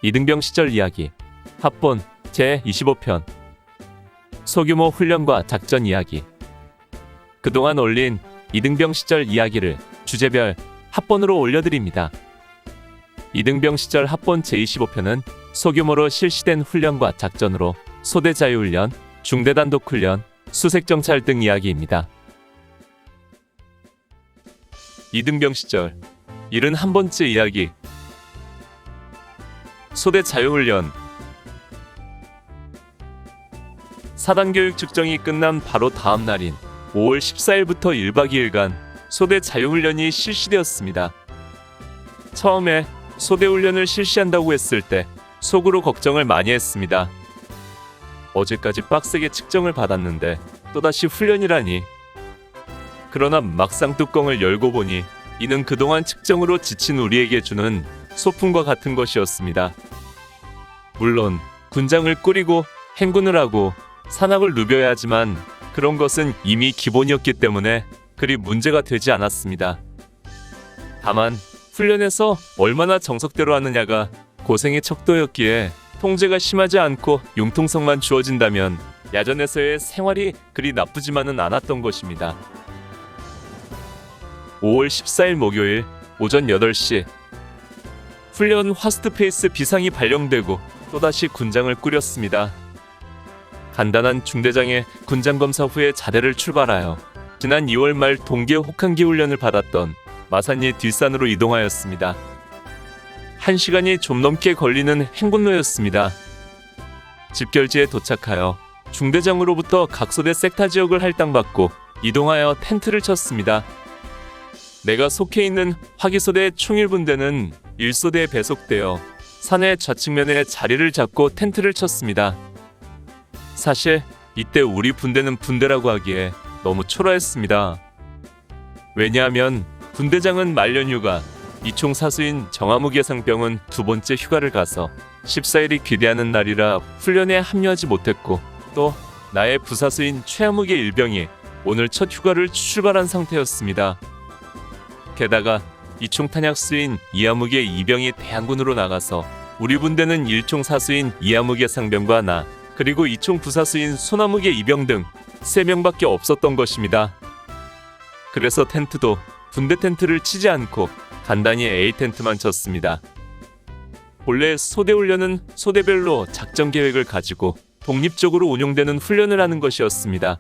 이등병 시절 이야기 합본 제25편 소규모 훈련과 작전 이야기. 그동안 올린 이등병 시절 이야기를 주제별 합본으로 올려드립니다. 이등병 시절 합본 제25편은 소규모로 실시된 훈련과 작전으로 소대 자유훈련, 중대 단독훈련, 수색정찰 등 이야기입니다. 이등병 시절 71번째 이야기. 소대 자유훈련. 사단교육 측정이 끝난 바로 다음 날인 5월 14일부터 1박 2일간 소대 자유훈련이 실시되었습니다. 처음에 소대 훈련을 실시한다고 했을 때 속으로 걱정을 많이 했습니다. 어제까지 빡세게 측정을 받았는데 또다시 훈련이라니. 그러나 막상 뚜껑을 열고 보니 이는 그동안 측정으로 지친 우리에게 주는 소풍과 같은 것이었습니다. 물론 군장을 꾸리고 행군을 하고 산악을 누벼야 하지만 그런 것은 이미 기본이었기 때문에 그리 문제가 되지 않았습니다. 다만 훈련에서 얼마나 정석대로 하느냐가 고생의 척도였기에 통제가 심하지 않고 융통성만 주어진다면 야전에서의 생활이 그리 나쁘지만은 않았던 것입니다. 5월 14일 목요일 오전 8시 훈련 화스트페이스 비상이 발령되고 또다시 군장을 꾸렸습니다. 간단한 중대장의 군장검사 후에 자대를 출발하여 지난 2월 말 동계 혹한기 훈련을 받았던 마산리 뒷산으로 이동하였습니다. 1시간이 좀 넘게 걸리는 행군로였습니다. 집결지에 도착하여 중대장으로부터 각 소대 섹타 지역을 할당받고 이동하여 텐트를 쳤습니다. 내가 속해 있는 화기소대 총일분대는 1소대에 배속되어 산의 좌측면에 자리를 잡고 텐트를 쳤습니다. 사실 이때 우리 분대는 분대라고 하기에 너무 초라했습니다. 왜냐하면 분대장은 말년휴가, 이총 사수인 정화무 예상병은 2번째 휴가를 가서 14일이 귀대하는 날이라 훈련에 합류하지 못했고 또 나의 부사수인 최하무계 일병이 오늘 첫 휴가를 출발한 상태였습니다. 게다가 이총 탄약수인 이하무계 이병이 대항군으로 나가서 우리 분대는 1총 사수인 이하무계 상병과 나 그리고 2총 부사수인 소나무계 이병 등 3명밖에 없었던 것입니다. 그래서 텐트도 분대 텐트를 치지 않고 간단히 A 텐트만 쳤습니다. 본래 소대 훈련은 소대별로 작전 계획을 가지고 독립적으로 운용되는 훈련을 하는 것이었습니다.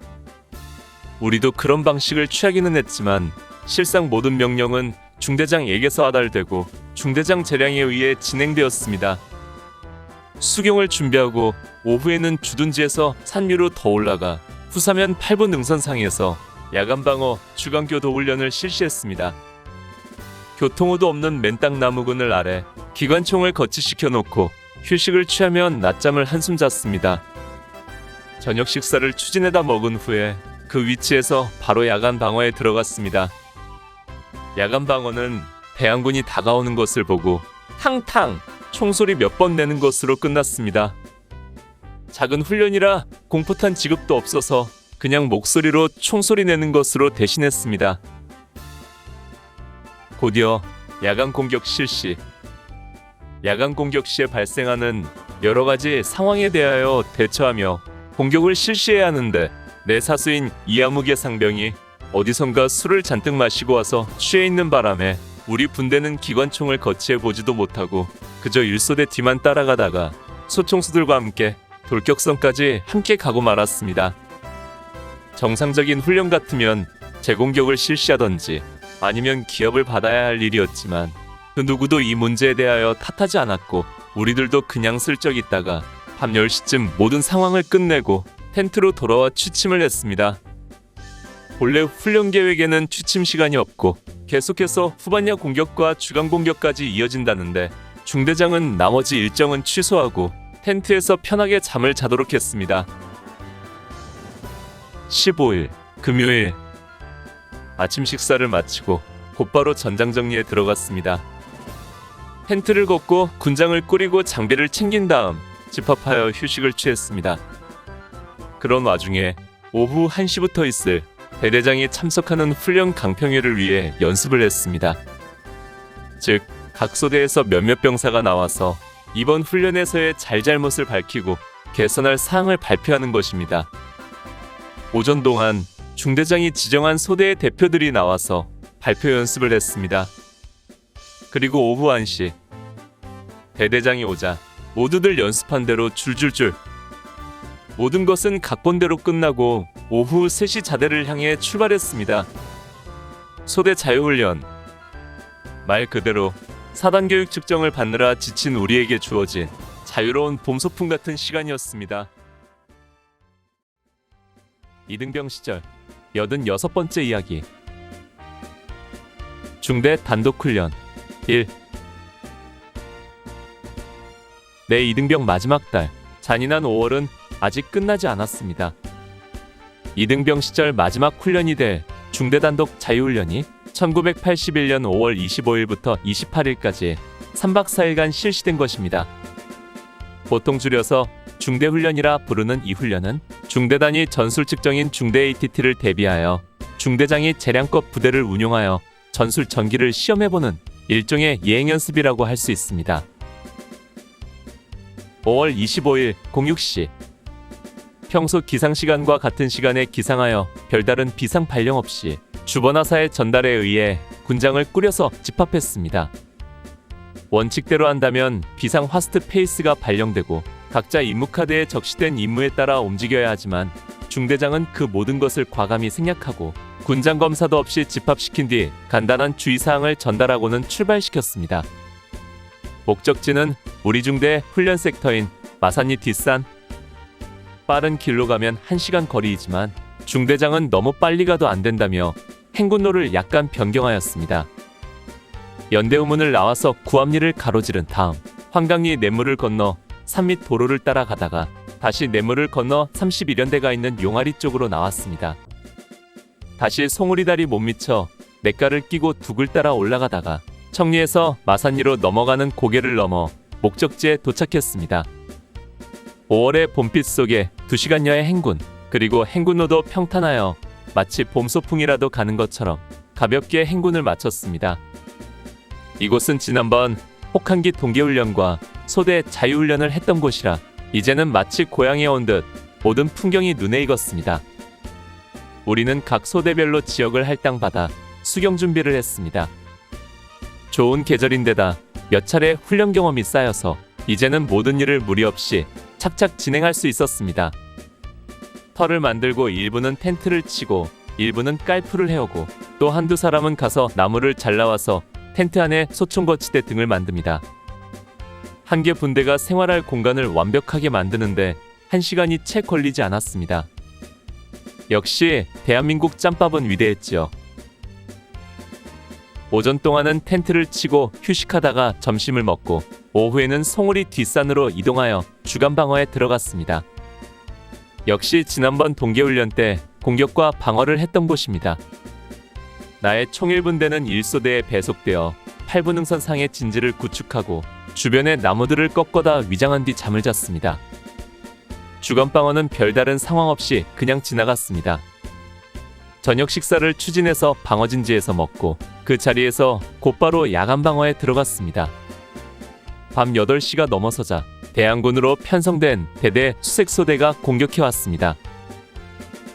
우리도 그런 방식을 취하기는 했지만 실상 모든 명령은 중대장에게서 하달되고 중대장 재량에 의해 진행되었습니다. 수경을 준비하고 오후에는 주둔지에서 산 위로 더 올라가 후사면 8분 능선상에서 야간방어 주간교도 훈련을 실시했습니다. 교통호도 없는 맨땅 나무근을 아래 기관총을 거치시켜 놓고 휴식을 취하면 낮잠을 한숨 잤습니다. 저녁 식사를 추진해다 먹은 후에 그 위치에서 바로 야간 방어에 들어갔습니다. 야간 방어는 대항군이 다가오는 것을 보고 탕탕 총소리 몇 번 내는 것으로 끝났습니다. 작은 훈련이라 공포탄 지급도 없어서 그냥 목소리로 총소리 내는 것으로 대신했습니다. 곧이어 야간 공격 실시. 야간 공격 시에 발생하는 여러 가지 상황에 대하여 대처하며 공격을 실시해야 하는데 내 사수인 이하무계 상병이 어디선가 술을 잔뜩 마시고 와서 취해 있는 바람에 우리 분대는 기관총을 거치해 보지도 못하고 그저 1소대 뒤만 따라가다가 소총수들과 함께 돌격선까지 함께 가고 말았습니다. 정상적인 훈련 같으면 재공격을 실시하던지 아니면 기합을 받아야 할 일이었지만 그 누구도 이 문제에 대하여 탓하지 않았고 우리들도 그냥 슬쩍 있다가 밤 10시쯤 모든 상황을 끝내고 텐트로 돌아와 취침을 했습니다. 본래 훈련 계획에는 취침 시간이 없고 계속해서 후반야 공격과 주간 공격까지 이어진다는데 중대장은 나머지 일정은 취소하고 텐트에서 편하게 잠을 자도록 했습니다. 15일 금요일 아침 식사를 마치고 곧바로 전장 정리에 들어갔습니다. 텐트를 걷고 군장을 꾸리고 장비를 챙긴 다음 집합하여 휴식을 취했습니다. 그런 와중에 오후 1시부터 있을 대대장이 참석하는 훈련 강평회를 위해 연습을 했습니다. 즉 각 소대에서 몇몇 병사가 나와서 이번 훈련에서의 잘잘못을 밝히고 개선할 사항을 발표하는 것입니다. 오전 동안 중대장이 지정한 소대의 대표들이 나와서 발표 연습을 했습니다. 그리고 오후 1시 대대장이 오자 모두들 연습한 대로 줄줄줄 모든 것은 각본대로 끝나고 오후 3시 자대를 향해 출발했습니다. 소대 자유훈련 말 그대로 사단 교육 측정을 받느라 지친 우리에게 주어진 자유로운 봄 소풍 같은 시간이었습니다. 이등병 시절 86번째 이야기 중대 단독훈련 1 내 이등병 마지막 달 잔인한 5월은 아직 끝나지 않았습니다. 이등병 시절 마지막 훈련이 될 중대 단독 자유훈련이 1981년 5월 25일부터 28일까지 3박 4일간 실시된 것입니다. 보통 줄여서 중대훈련이라 부르는 이 훈련은 중대단위 전술 측정인 중대 ATT를 대비하여 중대장이 재량껏 부대를 운용하여 전술 전기를 시험해보는 일종의 예행연습이라고 할 수 있습니다. 5월 25일 06시 평소 기상시간과 같은 시간에 기상하여 별다른 비상 발령 없이 주번하사의 전달에 의해 군장을 꾸려서 집합했습니다. 원칙대로 한다면 비상 화스트 페이스가 발령되고 각자 임무 카드에 적시된 임무에 따라 움직여야 하지만 중대장은 그 모든 것을 과감히 생략하고 군장 검사도 없이 집합시킨 뒤 간단한 주의사항을 전달하고는 출발시켰습니다. 목적지는 우리 중대 훈련 섹터인 마산리 뒷산. 빠른 길로 가면 1시간 거리이지만 중대장은 너무 빨리 가도 안 된다며 행군로를 약간 변경하였습니다. 연대우문을 나와서 구암리를 가로지른 다음 환강리 냇물을 건너 산밑 도로를 따라가다가 다시 냇물을 건너 31연대가 있는 용아리 쪽으로 나왔습니다. 다시 송우리다리 못 미쳐 냇가를 끼고 둑을 따라 올라가다가 청리에서 마산리로 넘어가는 고개를 넘어 목적지에 도착했습니다. 5월의 봄빛 속에 2시간여의 행군, 그리고 행군로도 평탄하여 마치 봄소풍이라도 가는 것처럼 가볍게 행군을 마쳤습니다. 이곳은 지난번 혹한기 동계훈련과 소대 자유훈련을 했던 곳이라 이제는 마치 고향에 온 듯 모든 풍경이 눈에 익었습니다. 우리는 각 소대별로 지역을 할당받아 수경 준비를 했습니다. 좋은 계절인데다 몇 차례 훈련 경험이 쌓여서 이제는 모든 일을 무리 없이 착착 진행할 수 있었습니다. 터를 만들고 일부는 텐트를 치고 일부는 깔풀을 해오고 또 한두 사람은 가서 나무를 잘라와서 텐트 안에 소총거치대 등을 만듭니다. 한 개 분대가 생활할 공간을 완벽하게 만드는데 1시간이 채 걸리지 않았습니다. 역시 대한민국 짬밥은 위대했지요. 오전 동안은 텐트를 치고 휴식하다가 점심을 먹고 오후에는 송우리 뒷산으로 이동하여 주간방어에 들어갔습니다. 역시 지난번 동계훈련 때 공격과 방어를 했던 곳입니다. 나의 총일분대는 1소대에 배속되어 8분응선 상의 진지를 구축하고 주변의 나무들을 꺾어다 위장한 뒤 잠을 잤습니다. 주간방어는 별다른 상황 없이 그냥 지나갔습니다. 저녁 식사를 추진해서 방어진지에서 먹고 그 자리에서 곧바로 야간방어에 들어갔습니다. 밤 8시가 넘어서자 대항군으로 편성된 대대 수색소대가 공격해왔습니다.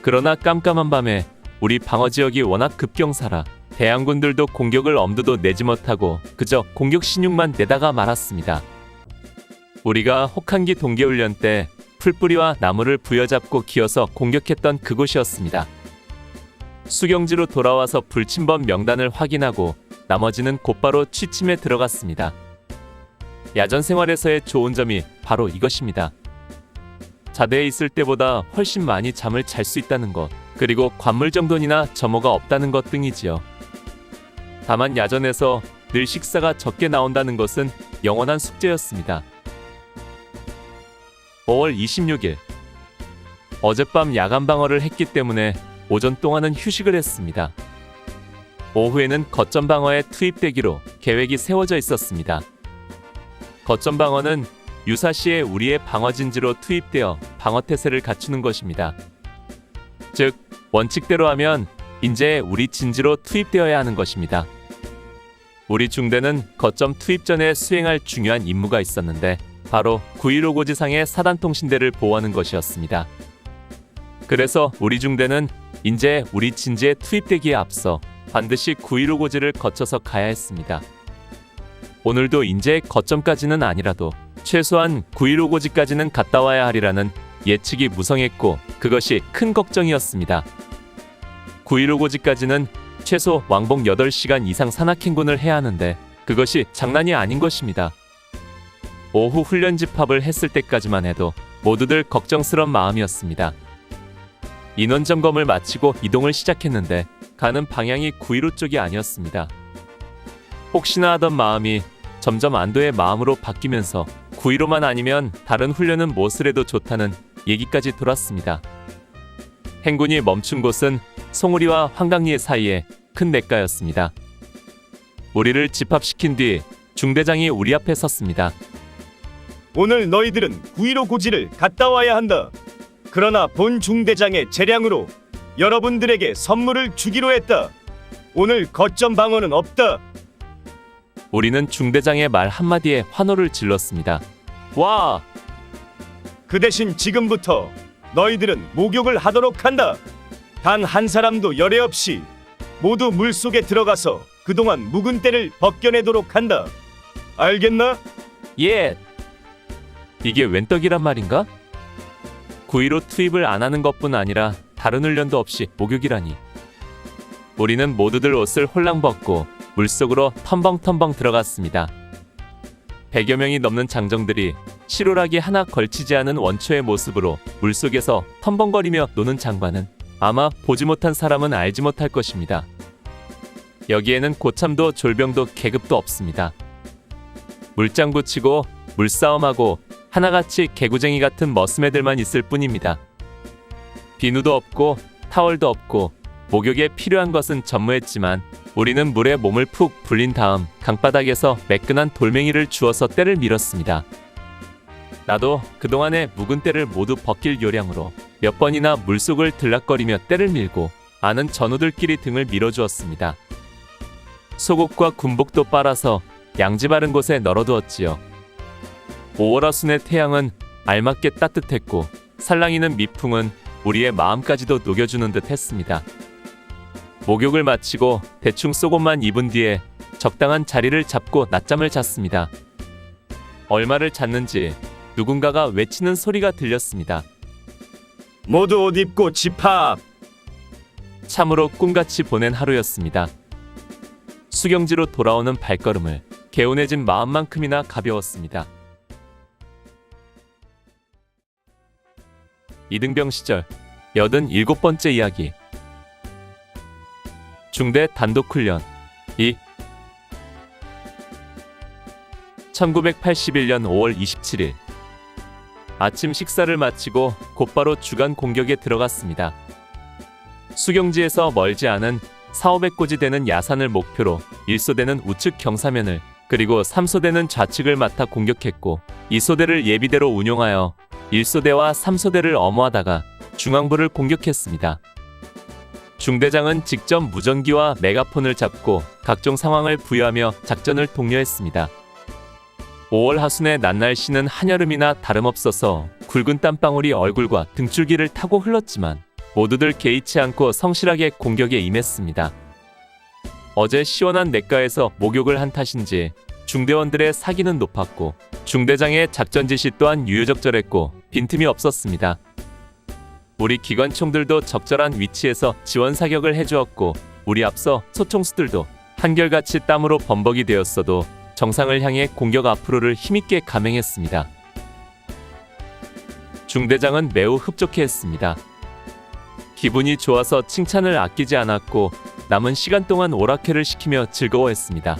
그러나 깜깜한 밤에 우리 방어지역이 워낙 급경사라 대항군들도 공격을 엄두도 내지 못하고 그저 공격 신용만 내다가 말았습니다. 우리가 혹한기 동계훈련 때 풀뿌리와 나무를 부여잡고 기어서 공격했던 그곳이었습니다. 수경지로 돌아와서 불침범 명단을 확인하고 나머지는 곧바로 취침에 들어갔습니다. 야전 생활에서의 좋은 점이 바로 이것입니다. 자대에 있을 때보다 훨씬 많이 잠을 잘 수 있다는 것, 그리고 관물정돈이나 점호가 없다는 것 등이지요. 다만 야전에서 늘 식사가 적게 나온다는 것은 영원한 숙제였습니다. 5월 26일 어젯밤 야간 방어를 했기 때문에 오전 동안은 휴식을 했습니다. 오후에는 거점 방어에 투입되기로 계획이 세워져 있었습니다. 거점 방어는 유사시에 우리의 방어진지로 투입되어 방어태세를 갖추는 것입니다. 즉 원칙대로 하면 인제에 우리 진지로 투입되어야 하는 것입니다. 우리 중대는 거점 투입 전에 수행할 중요한 임무가 있었는데 바로 9.15 고지상의 사단통신대를 보호하는 것이었습니다. 그래서 우리 중대는 이제 우리 진지에 투입되기에 앞서 반드시 9.15 고지를 거쳐서 가야 했습니다. 오늘도 인제 거점까지는 아니라도 최소한 9.15 고지까지는 갔다 와야 하리라는 예측이 무성했고 그것이 큰 걱정이었습니다. 9.15 고지까지는 최소 왕복 8시간 이상 산악행군을 해야 하는데 그것이 장난이 아닌 것입니다. 오후 훈련 집합을 했을 때까지만 해도 모두들 걱정스런 마음이었습니다. 인원 점검을 마치고 이동을 시작했는데 가는 방향이 9.15 쪽이 아니었습니다. 혹시나 하던 마음이 점점 안도의 마음으로 바뀌면서 9.15만 아니면 다른 훈련은 무엇을 해도 좋다는 얘기까지 돌았습니다. 행군이 멈춘 곳은 송우리와 황강리 사이에 큰 냇가였습니다. 우리를 집합시킨 뒤 중대장이 우리 앞에 섰습니다. 오늘 너희들은 9.15 고지를 갔다 와야 한다. 그러나 본 중대장의 재량으로 여러분들에게 선물을 주기로 했다. 오늘 거점 방어는 없다. 우리는 중대장의 말 한마디에 환호를 질렀습니다. 와! 그 대신 지금부터 너희들은 목욕을 하도록 한다. 단 한 사람도 열애 없이 모두 물속에 들어가서 그동안 묵은 때를 벗겨내도록 한다. 알겠나? 예! 이게 웬 떡이란 말인가? 9.15 투입을 안 하는 것뿐 아니라 다른 훈련도 없이 목욕이라니. 우리는 모두들 옷을 홀랑 벗고 물속으로 텀벙텀벙 들어갔습니다. 100여 명이 넘는 장정들이 실오라기 하나 걸치지 않은 원초의 모습으로 물속에서 텀벙거리며 노는 장관은 아마 보지 못한 사람은 알지 못할 것입니다. 여기에는 고참도 졸병도 계급도 없습니다. 물장구 치고 물싸움하고 하나같이 개구쟁이 같은 머스매들만 있을 뿐입니다. 비누도 없고 타월도 없고 목욕에 필요한 것은 전무했지만 우리는 물에 몸을 푹 불린 다음 강바닥에서 매끈한 돌멩이를 주워서 때를 밀었습니다. 나도 그동안의 묵은 때를 모두 벗길 요량으로 몇 번이나 물속을 들락거리며 때를 밀고 아는 전우들끼리 등을 밀어주었습니다. 속옷과 군복도 빨아서 양지 바른 곳에 널어두었지요. 5월하순의 태양은 알맞게 따뜻했고 살랑이는 미풍은 우리의 마음까지도 녹여주는 듯 했습니다. 목욕을 마치고 대충 속옷만 입은 뒤에 적당한 자리를 잡고 낮잠을 잤습니다. 얼마를 잤는지 누군가가 외치는 소리가 들렸습니다. 모두 옷 입고 집합! 참으로 꿈같이 보낸 하루였습니다. 수경지로 돌아오는 발걸음을 개운해진 마음만큼이나 가벼웠습니다. 이등병 시절 87번째 이야기. 중대 단독훈련 2. 1981년 5월 27일 아침 식사를 마치고 곧바로 주간 공격에 들어갔습니다. 수경지에서 멀지 않은 4,500고지 되는 야산을 목표로 1소대는 우측 경사면을 그리고 3소대는 좌측을 맡아 공격했고 2소대를 예비대로 운용하여 1소대와 3소대를 엄호하다가 중앙부를 공격했습니다. 중대장은 직접 무전기와 메가폰을 잡고 각종 상황을 부여하며 작전을 독려했습니다. 5월 하순의 낮 날씨는 한여름이나 다름없어서 굵은 땀방울이 얼굴과 등줄기를 타고 흘렀지만 모두들 개의치 않고 성실하게 공격에 임했습니다. 어제 시원한 냇가에서 목욕을 한 탓인지 중대원들의 사기는 높았고 중대장의 작전 지시 또한 유유적절했고 빈틈이 없었습니다. 우리 기관총들도 적절한 위치에서 지원 사격을 해주었고 우리 앞서 소총수들도 한결같이 땀으로 범벅이 되었어도 정상을 향해 공격 앞으로를 힘있게 감행했습니다. 중대장은 매우 흡족해했습니다. 기분이 좋아서 칭찬을 아끼지 않았고 남은 시간 동안 오락회를 시키며 즐거워했습니다.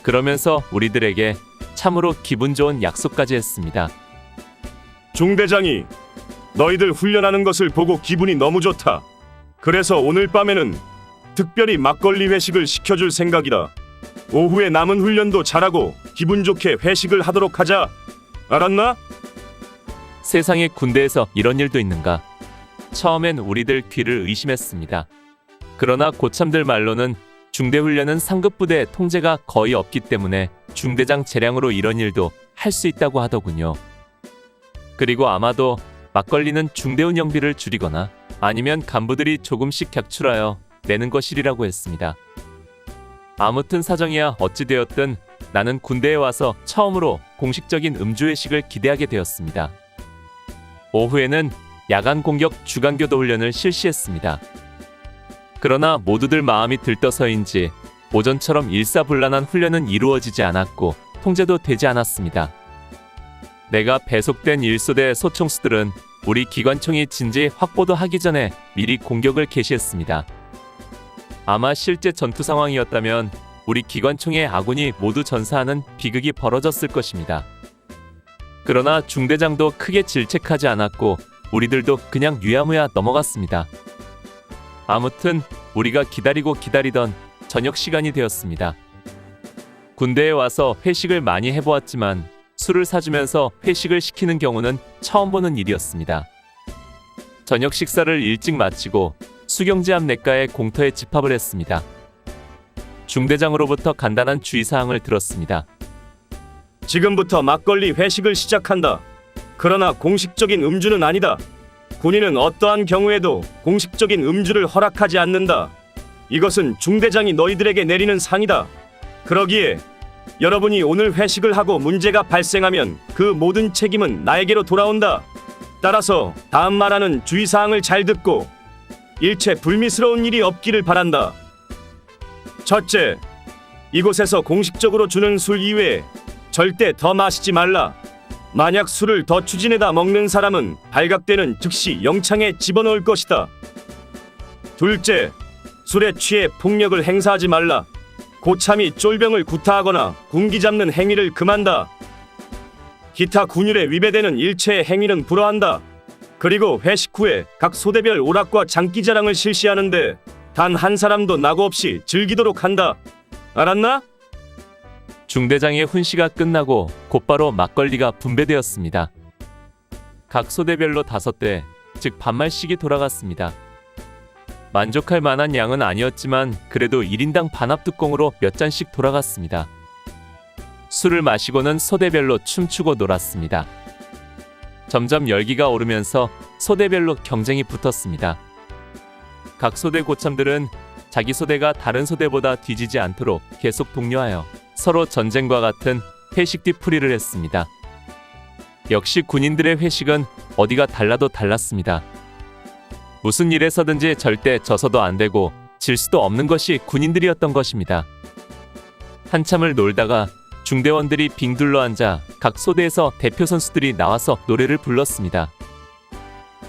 그러면서 우리들에게 참으로 기분 좋은 약속까지 했습니다. 중대장이 너희들 훈련하는 것을 보고 기분이 너무 좋다. 그래서 오늘 밤에는 특별히 막걸리 회식을 시켜줄 생각이다. 오후에 남은 훈련도 잘하고 기분 좋게 회식을 하도록 하자. 알았나? 세상에 군대에서 이런 일도 있는가? 처음엔 우리들 귀를 의심했습니다. 그러나 고참들 말로는 중대훈련은 상급부대 통제가 거의 없기 때문에 중대장 재량으로 이런 일도 할 수 있다고 하더군요. 그리고 아마도 막걸리는 중대운영비를 줄이거나 아니면 간부들이 조금씩 객출하여 내는 것이리라고 했습니다. 아무튼 사정이야 어찌되었든 나는 군대에 와서 처음으로 공식적인 음주회식을 기대하게 되었습니다. 오후에는 야간 공격 주간교도 훈련을 실시했습니다. 그러나 모두들 마음이 들떠서인지 오전처럼 일사불란한 훈련은 이루어지지 않았고 통제도 되지 않았습니다. 내가 배속된 일소대 소총수들은 우리 기관총이 진지 확보도 하기 전에 미리 공격을 개시했습니다. 아마 실제 전투 상황이었다면 우리 기관총의 아군이 모두 전사하는 비극이 벌어졌을 것입니다. 그러나 중대장도 크게 질책하지 않았고 우리들도 그냥 유야무야 넘어갔습니다. 아무튼 우리가 기다리고 기다리던 저녁 시간이 되었습니다. 군대에 와서 회식을 많이 해보았지만 술을 사주면서 회식을 시키는 경우는 처음 보는 일이었습니다. 저녁 식사를 일찍 마치고 수경지 앞 냇가에 공터에 집합을 했습니다. 중대장으로부터 간단한 주의사항을 들었습니다. 지금부터 막걸리 회식을 시작한다. 그러나 공식적인 음주는 아니다. 군인은 어떠한 경우에도 공식적인 음주를 허락하지 않는다. 이것은 중대장이 너희들에게 내리는 상이다. 그러기에 여러분이 오늘 회식을 하고 문제가 발생하면 그 모든 책임은 나에게로 돌아온다. 따라서 다음 말하는 주의사항을 잘 듣고 일체 불미스러운 일이 없기를 바란다. 첫째, 이곳에서 공식적으로 주는 술 이외에 절대 더 마시지 말라. 만약 술을 더 추진해다 먹는 사람은 발각되는 즉시 영창에 집어넣을 것이다. 둘째, 술에 취해 폭력을 행사하지 말라. 고참이 쫄병을 구타하거나 군기 잡는 행위를 금한다. 기타 군율에 위배되는 일체의 행위는 불허한다. 그리고 회식 후에 각 소대별 오락과 장기자랑을 실시하는데 단 한 사람도 낙오 없이 즐기도록 한다. 알았나? 중대장의 훈시가 끝나고 곧바로 막걸리가 분배되었습니다. 각 소대별로 5대, 즉 반말씩이 돌아갔습니다. 만족할 만한 양은 아니었지만 그래도 1인당 반합뚜껑으로 몇 잔씩 돌아갔습니다. 술을 마시고는 소대별로 춤추고 놀았습니다. 점점 열기가 오르면서 소대별로 경쟁이 붙었습니다. 각 소대 고참들은 자기 소대가 다른 소대보다 뒤지지 않도록 계속 독려하여 서로 전쟁과 같은 회식 뒤풀이를 했습니다. 역시 군인들의 회식은 어디가 달라도 달랐습니다. 무슨 일에서든지 절대 져서도 안 되고 질 수도 없는 것이 군인들이었던 것입니다. 한참을 놀다가 중대원들이 빙 둘러 앉아 각 소대에서 대표 선수들이 나와서 노래를 불렀습니다.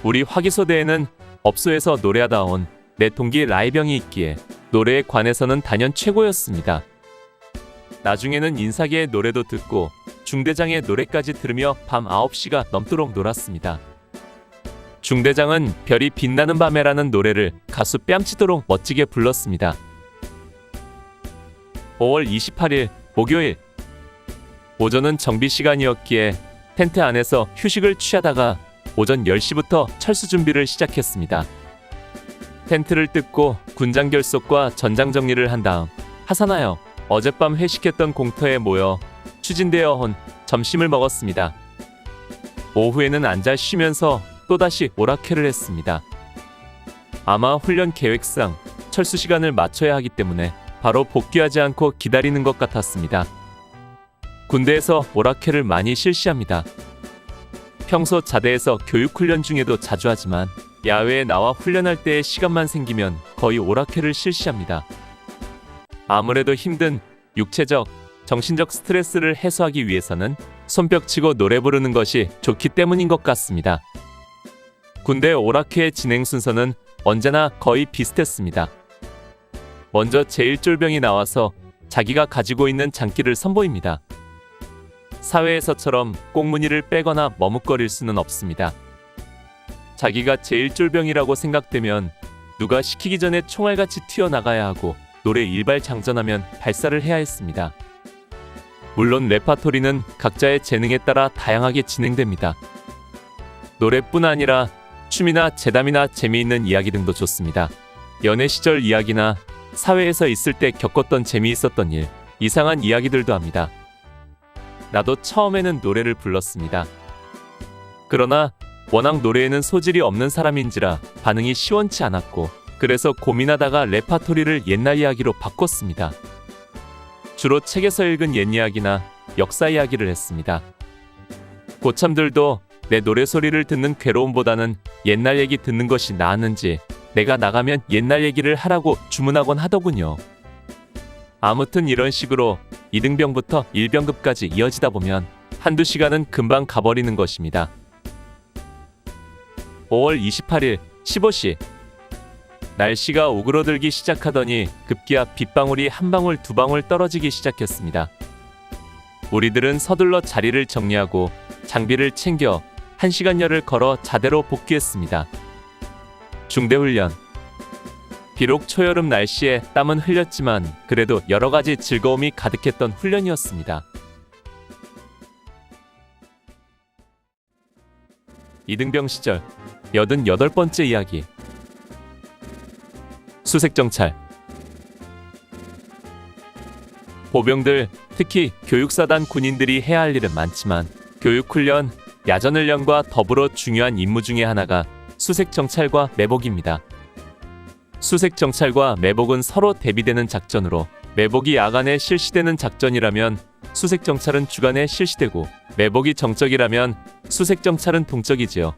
우리 화기소대에는 업소에서 노래하다 온 내 동기 라이병이 있기에 노래에 관해서는 단연 최고였습니다. 나중에는 인사계의 노래도 듣고 중대장의 노래까지 들으며 밤 9시가 넘도록 놀았습니다. 중대장은 별이 빛나는 밤에라는 노래를 가수 뺨치도록 멋지게 불렀습니다. 5월 28일 목요일 오전은 정비 시간이었기에 텐트 안에서 휴식을 취하다가 오전 10시부터 철수 준비를 시작했습니다. 텐트를 뜯고 군장 결속과 전장 정리를 한 다음 하산하여 어젯밤 회식했던 공터에 모여 추진되어 온 점심을 먹었습니다. 오후에는 앉아 쉬면서 또다시 오락회를 했습니다. 아마 훈련 계획상 철수 시간을 맞춰야 하기 때문에 바로 복귀하지 않고 기다리는 것 같았습니다. 군대에서 오락회를 많이 실시합니다. 평소 자대에서 교육훈련 중에도 자주 하지만 야외에 나와 훈련할 때의 시간만 생기면 거의 오락회를 실시합니다. 아무래도 힘든 육체적, 정신적 스트레스를 해소하기 위해서는 손뼉치고 노래 부르는 것이 좋기 때문인 것 같습니다. 군대 오락회의 진행 순서는 언제나 거의 비슷했습니다. 먼저 제1쫄병이 나와서 자기가 가지고 있는 장기를 선보입니다. 사회에서처럼 꽁무니를 빼거나 머뭇거릴 수는 없습니다. 자기가 제1쫄병이라고 생각되면 누가 시키기 전에 총알같이 튀어나가야 하고 노래 일발장전하면 발사를 해야 했습니다. 물론 레파토리는 각자의 재능에 따라 다양하게 진행됩니다. 노래뿐 아니라 춤이나 재담이나 재미있는 이야기 등도 좋습니다. 연애 시절 이야기나 사회에서 있을 때 겪었던 재미있었던 일, 이상한 이야기들도 합니다. 나도 처음에는 노래를 불렀습니다. 그러나 워낙 노래에는 소질이 없는 사람인지라 반응이 시원치 않았고, 그래서 고민하다가 레파토리를 옛날 이야기로 바꿨습니다. 주로 책에서 읽은 옛 이야기나 역사 이야기를 했습니다. 고참들도 내 노래 소리를 듣는 괴로움보다는 옛날 얘기 듣는 것이 나았는지 내가 나가면 옛날 얘기를 하라고 주문하곤 하더군요. 아무튼 이런 식으로 2등병부터 1병급까지 이어지다 보면 한두 시간은 금방 가버리는 것입니다. 5월 28일 15시. 날씨가 오그러들기 시작하더니 급기야 빗방울이 한 방울 두 방울 떨어지기 시작했습니다. 우리들은 서둘러 자리를 정리하고 장비를 챙겨 1시간여를 걸어 자대로 복귀했습니다. 중대훈련. 비록 초여름 날씨에 땀은 흘렸지만 그래도 여러 가지 즐거움이 가득했던 훈련이었습니다. 2등병 시절 88번째 이야기. 수색정찰. 보병들, 특히 교육사단 군인들이 해야 할 일은 많지만 교육훈련, 야전훈련과 더불어 중요한 임무 중에 하나가 수색정찰과 매복입니다. 수색정찰과 매복은 서로 대비되는 작전으로, 매복이 야간에 실시되는 작전이라면 수색정찰은 주간에 실시되고, 매복이 정적이라면 수색정찰은 동적이지요.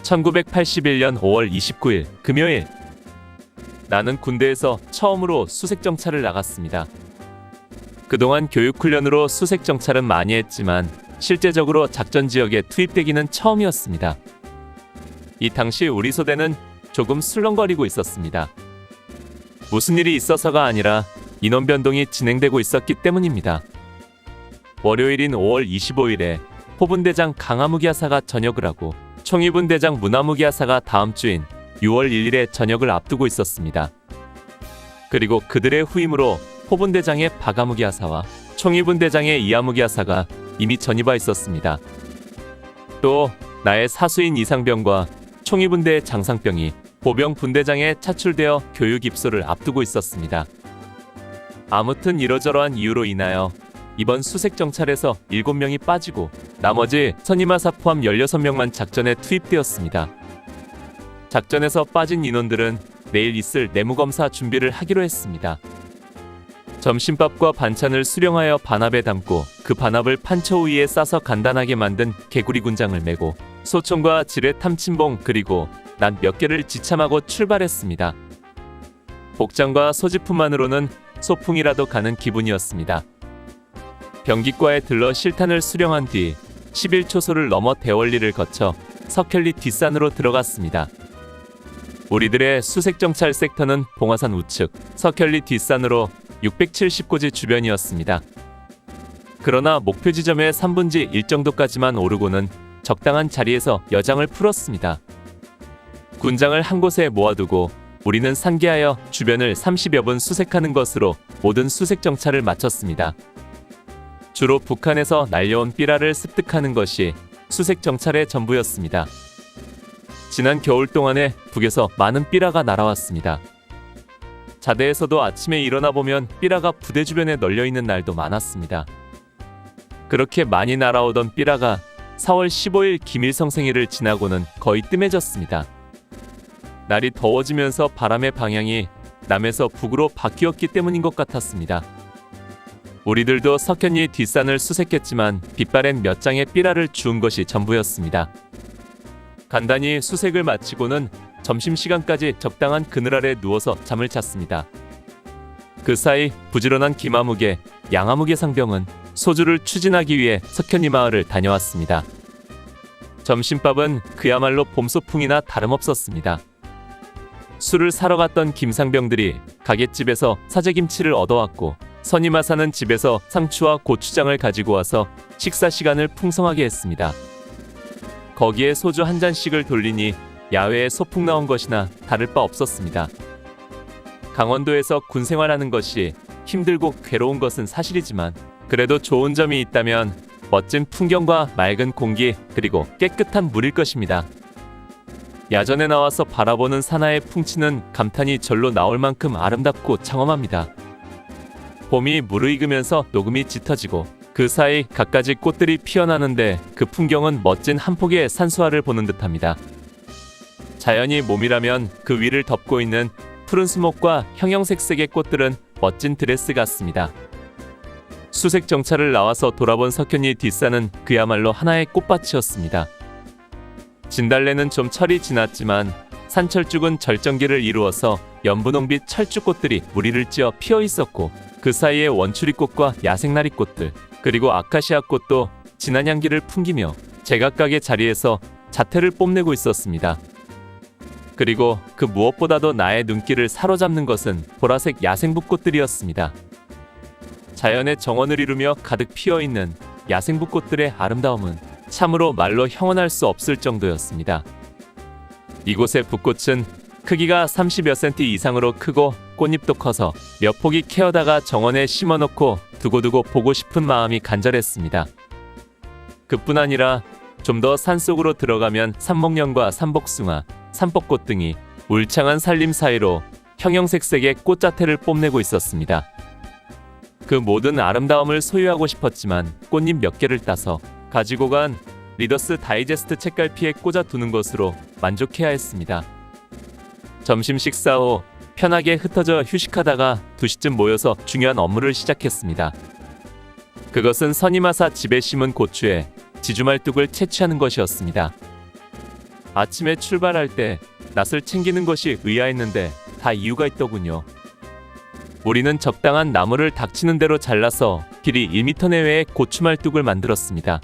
1981년 5월 29일 금요일. 나는 군대에서 처음으로 수색정찰을 나갔습니다. 그동안 교육훈련으로 수색정찰은 많이 했지만 실제적으로 작전지역에 투입되기는 처음이었습니다. 이 당시 우리 소대는 조금 술렁거리고 있었습니다. 무슨 일이 있어서가 아니라 인원 변동이 진행되고 있었기 때문입니다. 월요일인 5월 25일에 포분대장 강화무기하사가 전역을 하고 총위분대장 문화무기하사가 다음 주인 6월 1일에 전역을 앞두고 있었습니다. 그리고 그들의 후임으로 포분대장의 박아무기하사와 총위분대장의 이하무기하사가 이미 전입와 있었습니다. 또 나의 사수인 이상병과 총위분대의 장상병이 보병 분대장에 차출되어 교육 입소를 앞두고 있었습니다. 아무튼 이러저러한 이유로 인하여 이번 수색정찰에서 7명이 빠지고 나머지 선임하사 포함 16명만 작전에 투입되었습니다. 작전에서 빠진 인원들은 내일 있을 내무검사 준비를 하기로 했습니다. 점심밥과 반찬을 수령하여 반합에 담고 그 반합을 판초 위에 싸서 간단하게 만든 개구리 군장을 메고 소총과 지뢰 탐침봉 그리고 난 몇 개를 지참하고 출발했습니다. 복장과 소지품만으로는 소풍이라도 가는 기분이었습니다. 병기과에 들러 실탄을 수령한 뒤 11초소를 넘어 대월리를 거쳐 석현리 뒷산으로 들어갔습니다. 우리들의 수색정찰 섹터는 봉화산 우측 석현리 뒷산으로 670고지 주변이었습니다. 그러나 목표 지점의 3분지 1 정도까지만 오르고는 적당한 자리에서 여장을 풀었습니다. 군장을 한 곳에 모아두고 우리는 상기하여 주변을 30여 분 수색하는 것으로 모든 수색정찰을 마쳤습니다. 주로 북한에서 날려온 삐라를 습득하는 것이 수색정찰의 전부였습니다. 지난 겨울 동안에 북에서 많은 삐라가 날아왔습니다. 자대에서도 아침에 일어나 보면 삐라가 부대 주변에 널려있는 날도 많았습니다. 그렇게 많이 날아오던 삐라가 4월 15일 김일성생일을 지나고는 거의 뜸해졌습니다. 날이 더워지면서 바람의 방향이 남에서 북으로 바뀌었기 때문인 것 같았습니다. 우리들도 석현리 뒷산을 수색했지만 빗발엔 몇 장의 삐라를 주운 것이 전부였습니다. 간단히 수색을 마치고는 점심시간까지 적당한 그늘 아래 누워서 잠을 잤습니다. 그 사이 부지런한 김아무개, 양아무개 상병은 소주를 추진하기 위해 석현리 마을을 다녀왔습니다. 점심밥은 그야말로 봄소풍이나 다름없었습니다. 술을 사러 갔던 김상병들이 가게집에서 사제김치를 얻어왔고 선임하사는 집에서 상추와 고추장을 가지고 와서 식사 시간을 풍성하게 했습니다. 거기에 소주 한 잔씩을 돌리니 야외에 소풍 나온 것이나 다를 바 없었습니다. 강원도에서 군 생활하는 것이 힘들고 괴로운 것은 사실이지만 그래도 좋은 점이 있다면 멋진 풍경과 맑은 공기 그리고 깨끗한 물일 것입니다. 야전에 나와서 바라보는 산하의 풍치는 감탄이 절로 나올 만큼 아름답고 장엄합니다. 봄이 무르익으면서 녹음이 짙어지고 그 사이 갖가지 꽃들이 피어나는데 그 풍경은 멋진 한 폭의 산수화를 보는 듯합니다. 자연이 몸이라면 그 위를 덮고 있는 푸른 수목과 형형색색의 꽃들은 멋진 드레스 같습니다. 수색 정찰을 나와서 돌아본 석현이 뒷산은 그야말로 하나의 꽃밭이었습니다. 진달래는 좀 철이 지났지만 산철쭉은 절정기를 이루어서 연분홍빛 철쭉꽃들이 무리를 찌어 피어 있었고 그 사이에 원추리꽃과 야생나리꽃들 그리고 아카시아꽃도 진한 향기를 풍기며 제각각의 자리에서 자태를 뽐내고 있었습니다. 그리고 그 무엇보다도 나의 눈길을 사로잡는 것은 보라색 야생북꽃들이었습니다. 자연의 정원을 이루며 가득 피어있는 야생북꽃들의 아름다움은 참으로 말로 형언할 수 없을 정도였습니다. 이곳의 붓꽃은 크기가 30여 센티 이상으로 크고 꽃잎도 커서 몇 포기 캐어다가 정원에 심어놓고 두고두고 보고 싶은 마음이 간절했습니다. 그뿐 아니라 좀 더 산속으로 들어가면 삼목련과 삼복숭아, 삼법꽃 등이 울창한 산림 사이로 형형색색의 꽃자태를 뽐내고 있었습니다. 그 모든 아름다움을 소유하고 싶었지만 꽃잎 몇 개를 따서 가지고 간 리더스 다이제스트 책갈피에 꽂아 두는 것으로 만족해야 했습니다. 점심 식사 후 편하게 흩어져 휴식하다가 2시쯤 모여서 중요한 업무를 시작했습니다. 그것은 선임하사 집에 심은 고추에 지주말뚝을 채취하는 것이었습니다. 아침에 출발할 때 낫을 챙기는 것이 의아했는데 다 이유가 있더군요. 우리는 적당한 나무를 닥치는 대로 잘라서 길이 1m 내외의 고추말뚝을 만들었습니다.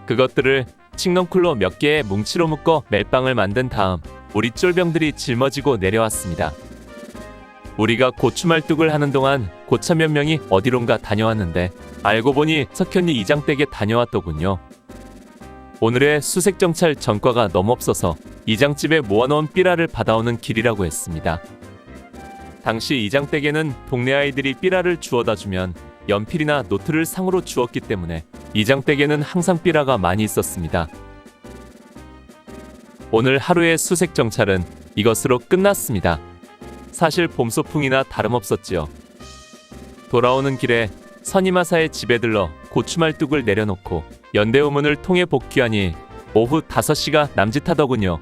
그것들을 칡넝쿨로 몇 개의 뭉치로 묶어 멜빵을 만든 다음 우리 쫄병들이 짊어지고 내려왔습니다. 우리가 고추말뚝을 하는 동안 고참 몇 명이 어디론가 다녀왔는데 알고 보니 석현이 이장댁에 다녀왔더군요. 오늘의 수색정찰 전과가 너무 없어서 이장집에 모아놓은 삐라를 받아오는 길이라고 했습니다. 당시 이장댁에는 동네 아이들이 삐라를 주워다 주면 연필이나 노트를 상으로 주었기 때문에 이장댁에는 항상 삐라가 많이 있었습니다. 오늘 하루의 수색 정찰은 이것으로 끝났습니다. 사실 봄소풍이나 다름없었지요. 돌아오는 길에 선임하사의 집에 들러 고추말뚝을 내려놓고 연대우문을 통해 복귀하니 오후 5시가 남짓하더군요.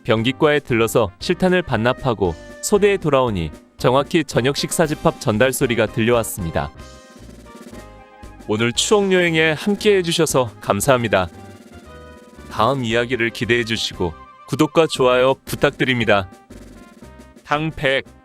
병기과에 들러서 실탄을 반납하고 소대에 돌아오니 정확히 저녁 식사 집합 전달 소리가 들려왔습니다. 오늘 추억여행에 함께 해주셔서 감사합니다. 다음 이야기를 기대해 주시고 구독과 좋아요 부탁드립니다. 당백